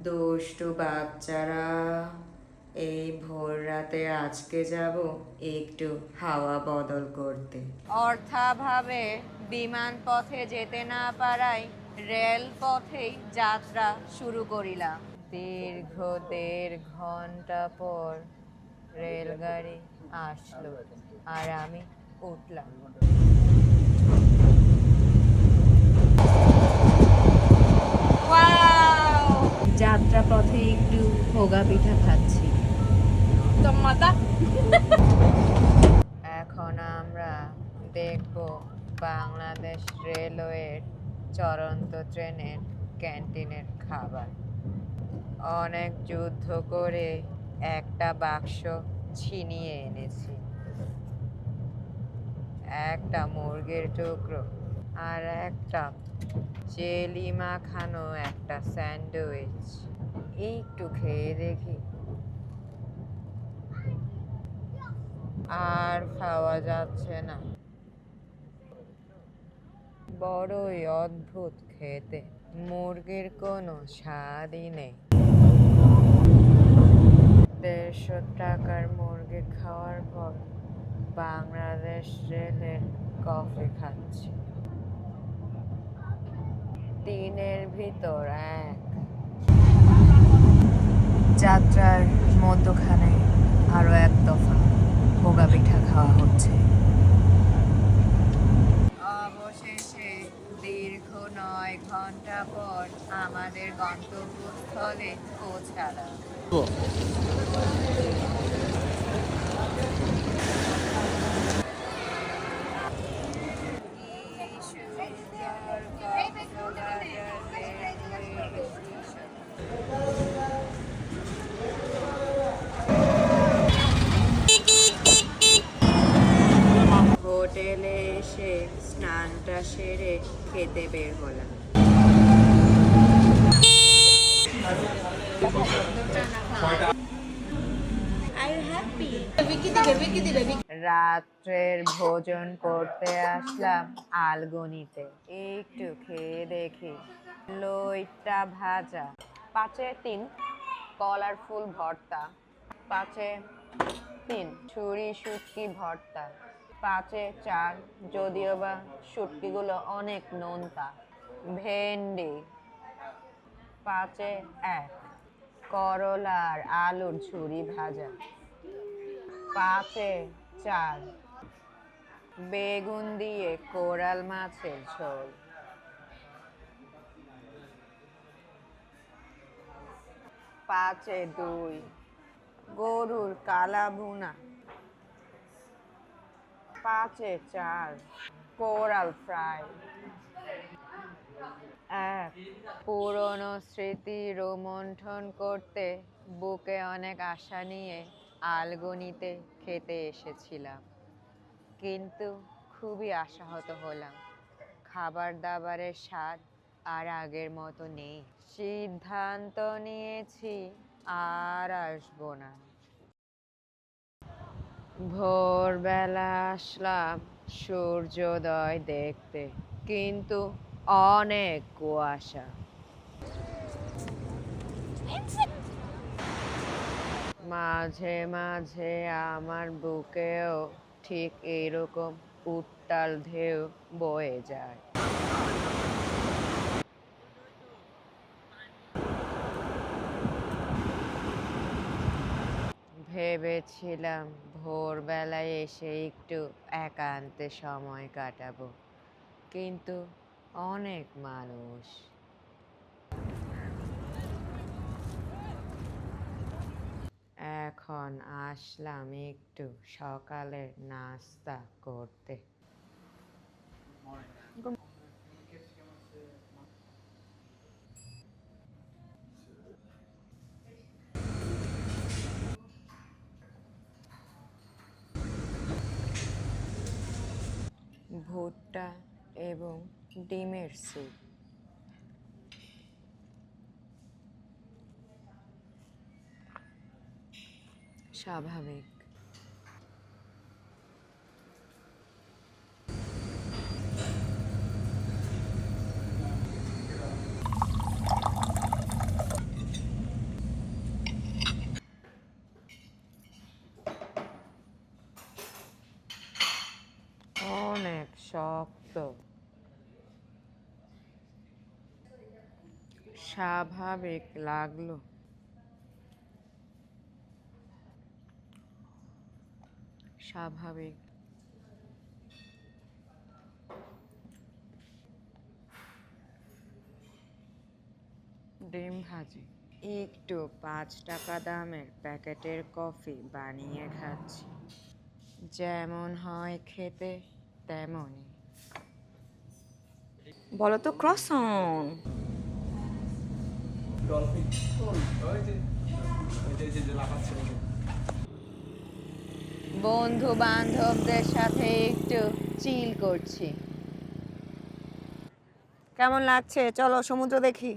দুষ্টু বাচ্চারা, এই ভোর রাতে আজকে যাব একটু হাওয়া বদল করতে। অর্থাভাবে বিমান পথে যেতে না পারায় রেল পথেই যাত্রা শুরু করিলাম। দীর্ঘ 1.5 ঘন্টা পর রেলগাড়ি আসলো আর আমি উঠলাম। যাত্রা পথে একটু ভোগা পিঠা খাচ্ছি। এখন আমরা দেখব বাংলাদেশ রেলওয়ের চলন্ত ট্রেনের ক্যান্টিনের খাবার। অনেক যুদ্ধ করে একটা বাক্স ছিনিয়ে এনেছি। একটা মুরগির টুকরো আর একটা জেলি মাখানো একটা স্যান্ডউইচ। একটু খেয়ে দেখি। আর খাওয়া যাচ্ছে না, বড়ই অদ্ভুত খেতে। মুরগির কোনো স্বাদই নেই। 150 টাকার মুরগি খাওয়ার পর বাংলাদেশ রেলের কফি খাচ্ছি। 3-এর ভিতর 1। যাত্রার মধ্যখানে আরো এক দফা ভোগা পিঠা খাওয়া হচ্ছে। অবশেষে দীর্ঘ 9 ঘন্টা পর আমাদের গন্তব্যস্থলে পৌঁছালাম। হোটেলে এসে স্নানটা সেরে খেতে বের হলাম। রাত্রের ভোজন করতে আসলাম আলগনিতে। একটু খেয়ে দেখি। লইট্টা ভাজা, 5-এ 3। কলার ফুল ভর্তা, 5-এ 3। ছুরি শুটকি ভর্তা, 5-এ 4। যদিও বা শুটকিগুলো অনেক নোনতা। ভেন্ডি, 5-এ 1। করলা আর আলুর ঝুরি ভাজা, 5-এ 4। বেগুন দিয়ে কোরাল মাছের ঝোল, 5-এ 2। গরুর কালা ভুনা, 5-এ 4। Coral fry, 1। পুরনো স্মৃতি রোমন্থন করতে বুকে অনেক আশা নিয়ে আলগনিতে খেতে এসেছিলাম, কিন্তু খুবই আশাহত হলাম। খাবার দাবারের স্বাদ আর আগের মতো নেই। সিদ্ধান্ত নিয়েছি আর আসবো না। ভোরবেলা আসলাম সূর্যোদয় দেখতে, কিন্তু অনেক কুয়াশা। মাঝে মাঝে আমার বুকেও ঠিক এইরকম উত্তাল ঢেউ বয়ে যায়। ভেবেছিলাম ভোরবেলায় এসে একটু একান্তে সময় কাটাবো, কিন্তু অনেক মানুষ। এখন আসলাম একটু সকালের নাস্তা করতে। ভুট্টা এবং ডিমের স্যুপ। স্বাভাবিক। স্বাভাবিক লাগলো। স্বাভাবিক। ডিম ভাজি। একটু 5 টাকা দামের প্যাকেটের কফি বানিয়ে খাচ্ছি। যেমন হয় খেতে তেমনই। বলো তো ক্রসন। বন্ধু বান্ধবদের সাথে একটু চিল করছি। কেমন লাগছে? চলো সমুদ্র দেখি।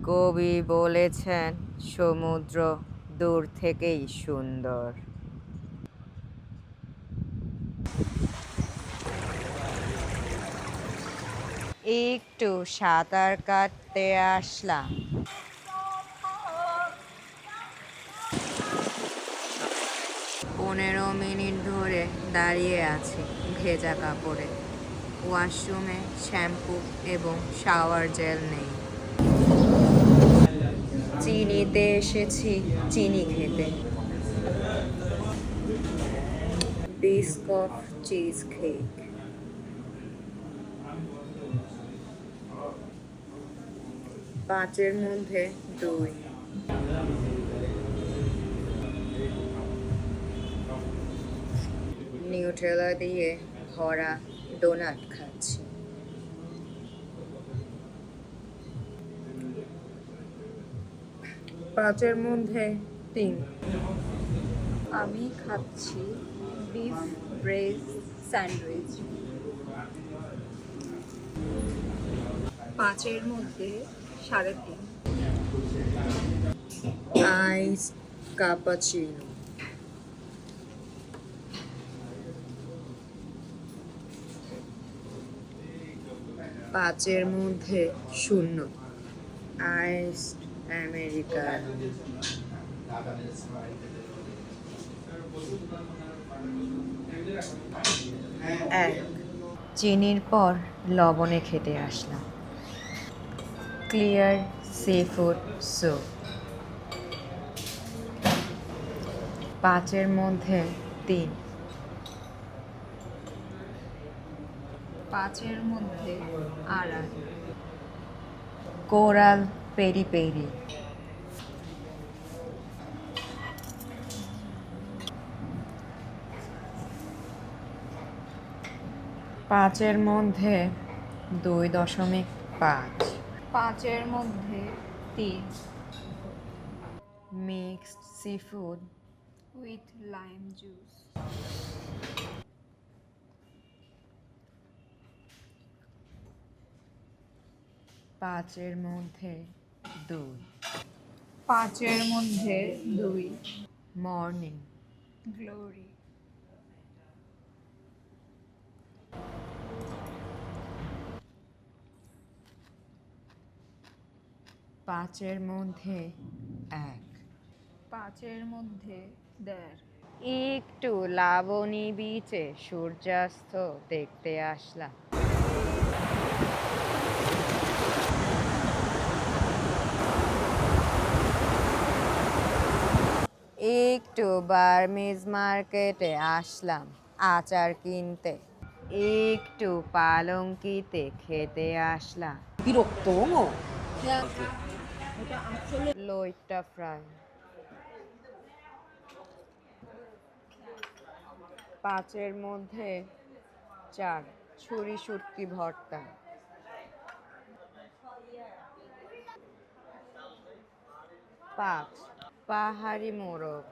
কবি বলেছেন সমুদ্র দূর থেকেই সুন্দর। একটু সাঁতার কাটতে আসলাম। 15 মিনিট ধরে দাঁড়িয়ে আছি ভেজা কাপড়ে। ওয়াশরুমে শ্যাম্পু এবং শাওয়ার জেল নেই। চিনিতে এসেছি চিনি খেতে। বিস্কফ চিজ কেক। 5-এর মধ্যে 2। নিউট্রেলা দিয়ে ভরা ডোনাট খাচ্ছি। 5-এর মধ্যে 3। আমি খাচ্ছি বিফ ব্রেস স্যান্ডউইচ। 5-এর মধ্যে 3.5। আইস কাপাচিনো। 5-এর মধ্যে 0। Ice americano. 1। চিনির পর লবণে খেতে আসলাম। Clear seafood soup. 5-এর মধ্যে 3। 5-এর মধ্যে 2.5। Coral peri peri. 5-এর মধ্যে 2.5। 5-এর মধ্যে 3। Mixed seafood with lime juice. 5-এর মধ্যে 2। 5-এর মধ্যে 2। Morning glory. 5-এর মধ্যে 1। 5-এর মধ্যে 1.5। একটু লাবণী বিচে সূর্যাস্ত দেখতে আসলাম। একটু বার্মিজ মার্কেটে আসলাম আচার কিনতে। একটু পালঙ্কিতে খেতে আসলাম। বিরক্ত লইট্টা ফ্রাই। 5-এর মধ্যে 4। ছুরি শুটকি ভর্তা। 5। পাহাড়ি মোরগ।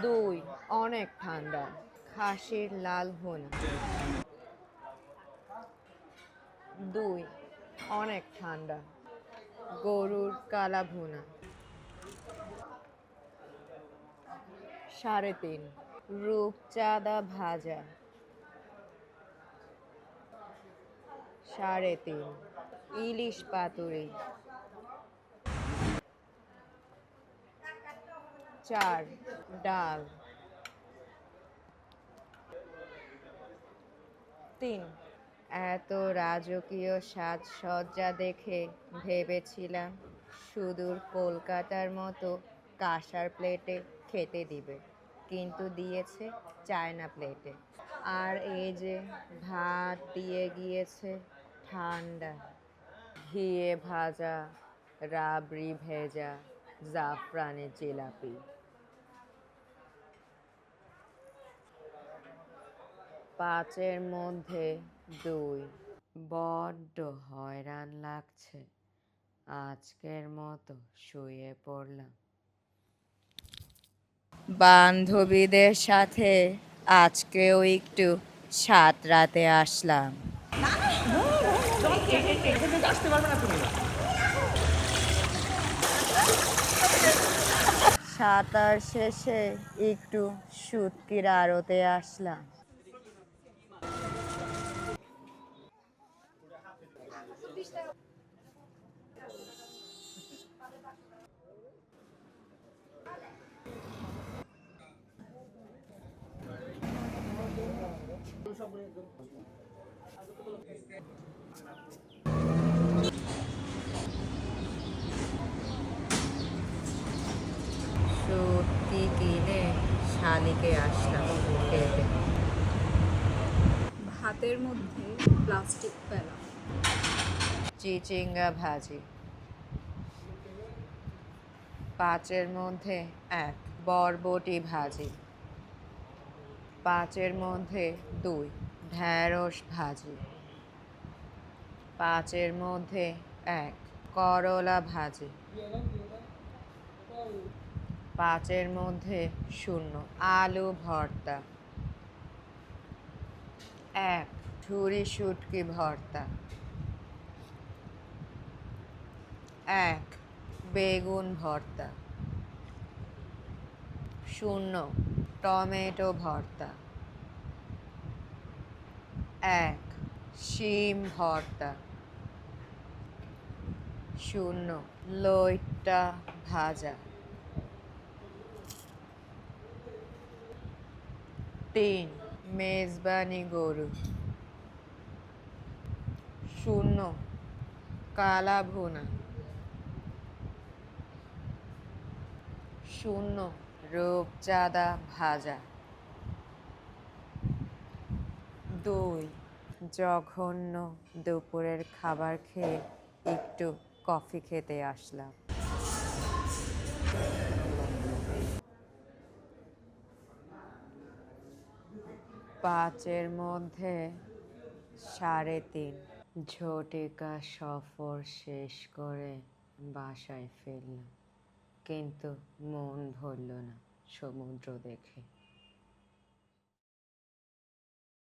2। অনেক ঠান্ডা খাসির লাল ভুনা। 2। অনেক ঠান্ডা গরুর কালা ভুনা। 3.5। রূপচাঁদা ভাজা। 3.5। ইলিশ পাতুরি। 4। ডাল। 3 এত রাজকীয় সাজসজ্জা দেখে ভেবেছিলাম সুদূর কলকাতার মতো কাঁসার প্লেটে খেতে দিবে, কিন্তু দিয়েছে চায়না প্লেটে। আর এই যে ভাত দিয়ে গিয়েছে ঠান্ডা, ঘিয়ে ভাজা, রাবড়ি ভেজা, জাফরানের জিলাপি। পাঁচের মধ্যে 2। বড্ড হয়রান লাগছে, আজকের মতো শুয়ে পড়লাম। বান্ধবীদের সাথে আজকেও একটু সাঁতরাতে আসলাম। সাঁতার শেষে একটু শুটকির আড়তে আসলাম। শুটকি কিনে শালিকে আসলাম খেতে। ভাতের মধ্যে প্লাস্টিক ফেলা। চিচিঙ্গা ভাজি। পাঁচের মধ্যে 1। বরবটি ভাজি। পাঁচের মধ্যে 2। ঢেঁড়স ভাজি। পাঁচের মধ্যে 1। করলা ভাজি। পাঁচের মধ্যে 0। আলু ভর্তা। 1। ঝুরি শুটকি ভর্তা। 1। বেগুন ভর্তা। 0। টমেটো ভর্তা। 1। শিম ভর্তা। 0। লইট্টা ভাজা। 3। মেজবানি গরু। 0। কালা ভুনা। 0। রূপচাঁদা ভাজা। 2। জঘন্য দুপুরের খাবার খেয়ে একটু কফি খেতে আসলাম। পাঁচের মধ্যে 3.5। ঝটিকা সফর শেষ করে বাসায় ফিরলাম, কিন্তু মন ভরল না সমুদ্র দেখে।